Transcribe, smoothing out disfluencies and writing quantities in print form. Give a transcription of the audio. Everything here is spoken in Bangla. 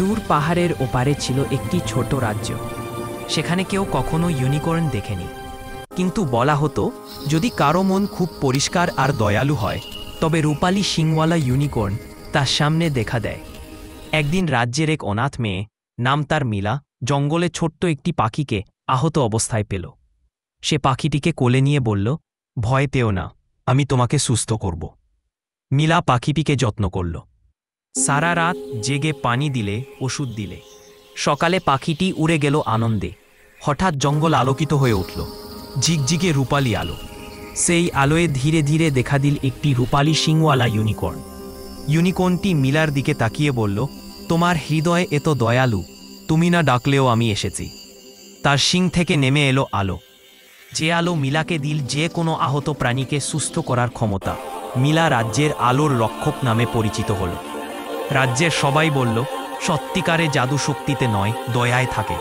দূর পাহাড়ের ওপারে ছিল একটি ছোট রাজ্য। সেখানে কেউ কখনো ইউনিকর্ন দেখেনি, কিন্তু বলা হতো যদি কারো মন খুব পরিষ্কার আর দয়ালু হয় তবে রূপালী শিংওয়ালা ইউনিকর্ন তার সামনে দেখা দেয়। একদিন রাজ্যের এক অনাথ মেয়ে, নাম তার মিলা, জঙ্গলে ছোট্ট একটি পাখিকে আহত অবস্থায় পেল। সে পাখিটিকে কোলে নিয়ে বলল, ভয় পেও না, আমি তোমাকে সুস্থ করব। মিলা পাখিটিকে যত্ন করল, সারা রাত জেগে পানি দিলে, ওষুধ দিলে। সকালে পাখিটি উড়ে গেল আনন্দে। হঠাৎ জঙ্গল আলোকিত হয়ে উঠল, ঝিকঝিকে রূপালী আলো। সেই আলোয় ধীরে ধীরে দেখা দিল একটি রূপালী শিংওয়ালা ইউনিকর্ন। ইউনিকর্নটি মিলার দিকে তাকিয়ে বলল, তোমার হৃদয় এত দয়ালু, তুমি না ডাকলেও আমি এসেছি। তার শিং থেকে নেমে এলো আলো, যে আলো মিলাকে দিল যে কোনো আহত প্রাণীকে সুস্থ করার ক্ষমতা। মিলা রাজ্যের আলোর রক্ষক নামে পরিচিত হল। রাজ্যের সবাই বলল, সত্যিকারে জাদু শক্তিতে নয়, দয়ায় থাকে।